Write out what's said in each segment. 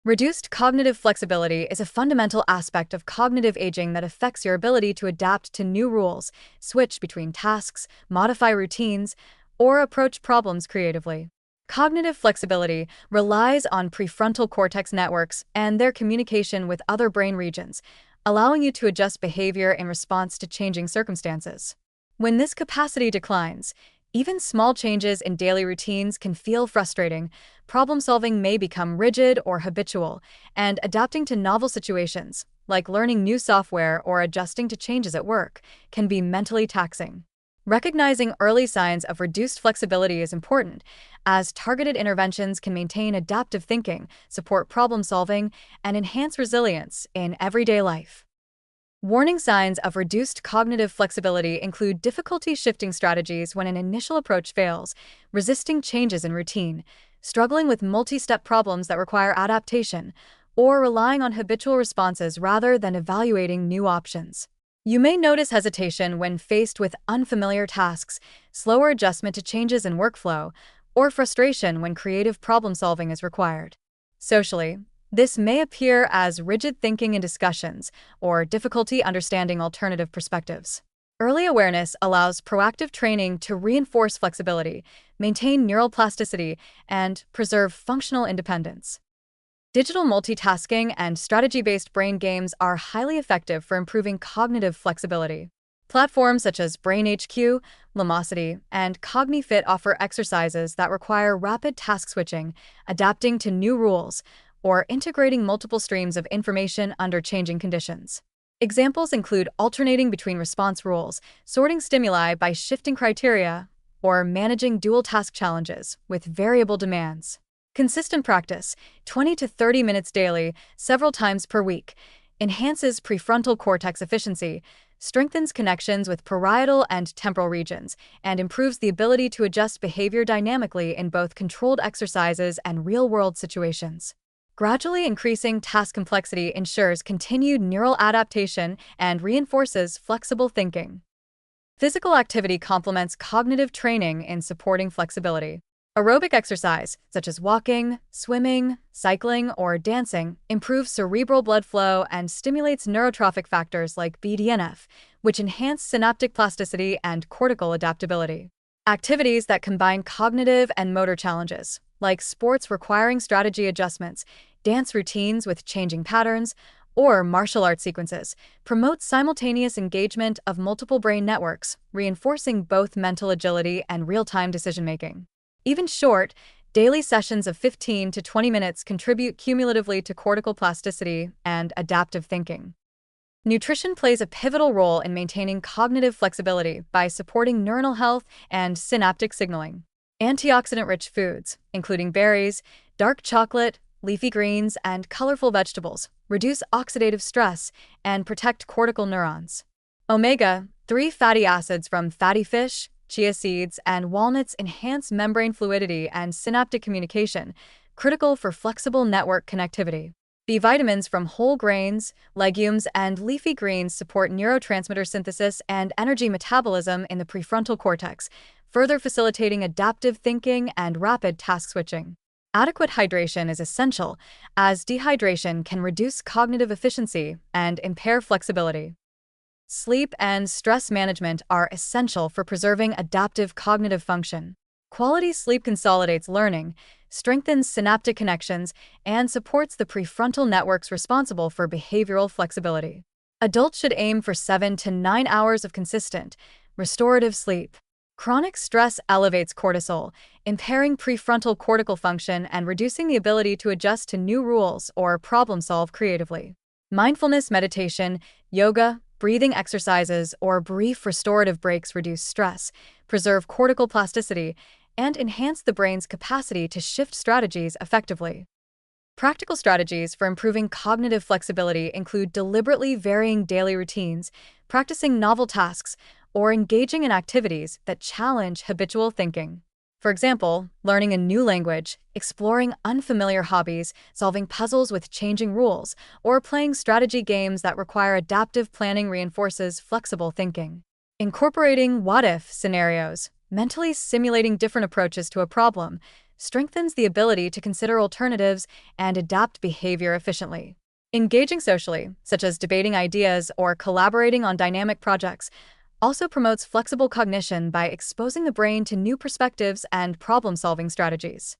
Reduced cognitive flexibility is a fundamental aspect of cognitive aging that affects your ability to adapt to new rules, switch between tasks, modify routines, or approach problems creatively. Cognitive flexibility relies on prefrontal cortex networks and their communication with other brain regions, allowing you to adjust behavior in response to changing circumstances. When this capacity declines, even small changes in daily routines can feel frustrating. Problem solving may become rigid or habitual, and adapting to novel situations, like learning new software or adjusting to changes at work, can be mentally taxing. Recognizing early signs of reduced flexibility is important, as targeted interventions can maintain adaptive thinking, support problem solving, and enhance resilience in everyday life. Warning signs of reduced cognitive flexibility include difficulty shifting strategies when an initial approach fails, resisting changes in routine, struggling with multi-step problems that require adaptation, or relying on habitual responses rather than evaluating new options. You may notice hesitation when faced with unfamiliar tasks, slower adjustment to changes in workflow, or frustration when creative problem solving is required. Socially, this may appear as rigid thinking in discussions or difficulty understanding alternative perspectives. Early awareness allows proactive training to reinforce flexibility, maintain neural plasticity, and preserve functional independence. Digital multitasking and strategy-based brain games are highly effective for improving cognitive flexibility. Platforms such as BrainHQ, Lumosity, and CogniFit offer exercises that require rapid task switching, adapting to new rules, or integrating multiple streams of information under changing conditions. Examples include alternating between response rules, sorting stimuli by shifting criteria, or managing dual task challenges with variable demands. Consistent practice, 20 to 30 minutes daily, several times per week, enhances prefrontal cortex efficiency, strengthens connections with parietal and temporal regions, and improves the ability to adjust behavior dynamically in both controlled exercises and real-world situations. Gradually increasing task complexity ensures continued neural adaptation and reinforces flexible thinking. Physical activity complements cognitive training in supporting flexibility. Aerobic exercise, such as walking, swimming, cycling, or dancing, improves cerebral blood flow and stimulates neurotrophic factors like BDNF, which enhance synaptic plasticity and cortical adaptability. Activities that combine cognitive and motor challenges, like sports requiring strategy adjustments, dance routines with changing patterns, or martial arts sequences, promote simultaneous engagement of multiple brain networks, reinforcing both mental agility and real-time decision-making. Even short, daily sessions of 15 to 20 minutes contribute cumulatively to cortical plasticity and adaptive thinking. Nutrition plays a pivotal role in maintaining cognitive flexibility by supporting neuronal health and synaptic signaling. Antioxidant-rich foods, including berries, dark chocolate, leafy greens, and colorful vegetables, reduce oxidative stress and protect cortical neurons. Omega-3 fatty acids from fatty fish, chia seeds, and walnuts enhance membrane fluidity and synaptic communication, critical for flexible network connectivity. B vitamins from whole grains, legumes, and leafy greens support neurotransmitter synthesis and energy metabolism in the prefrontal cortex, further facilitating adaptive thinking and rapid task switching. Adequate hydration is essential, as dehydration can reduce cognitive efficiency and impair flexibility. Sleep and stress management are essential for preserving adaptive cognitive function. Quality sleep consolidates learning, strengthens synaptic connections, and supports the prefrontal networks responsible for behavioral flexibility. Adults should aim for 7 to 9 hours of consistent, restorative sleep. Chronic stress elevates cortisol, impairing prefrontal cortical function and reducing the ability to adjust to new rules or problem-solve creatively. Mindfulness meditation, yoga, breathing exercises, or brief restorative breaks reduce stress, preserve cortical plasticity, and enhance the brain's capacity to shift strategies effectively. Practical strategies for improving cognitive flexibility include deliberately varying daily routines, practicing novel tasks, or engaging in activities that challenge habitual thinking. For example, learning a new language, exploring unfamiliar hobbies, solving puzzles with changing rules, or playing strategy games that require adaptive planning reinforces flexible thinking. Incorporating what-if scenarios, mentally simulating different approaches to a problem, strengthens the ability to consider alternatives and adapt behavior efficiently. Engaging socially, such as debating ideas or collaborating on dynamic projects, also promotes flexible cognition by exposing the brain to new perspectives and problem-solving strategies.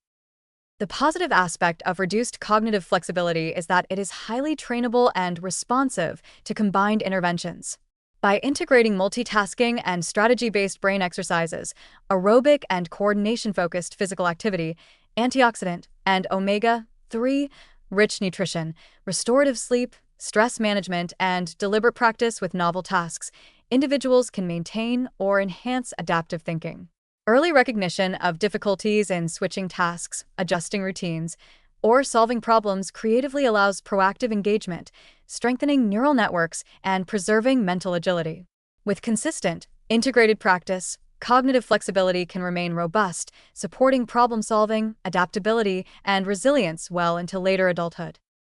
The positive aspect of reduced cognitive flexibility is that it is highly trainable and responsive to combined interventions. By integrating multitasking and strategy-based brain exercises, aerobic and coordination-focused physical activity, antioxidant and omega-3 rich nutrition, restorative sleep, stress management, and deliberate practice with novel tasks, individuals can maintain or enhance adaptive thinking. Early recognition of difficulties in switching tasks, adjusting routines, or solving problems creatively allows proactive engagement, strengthening neural networks and preserving mental agility. With consistent, integrated practice, cognitive flexibility can remain robust, supporting problem-solving, adaptability, and resilience well into later adulthood.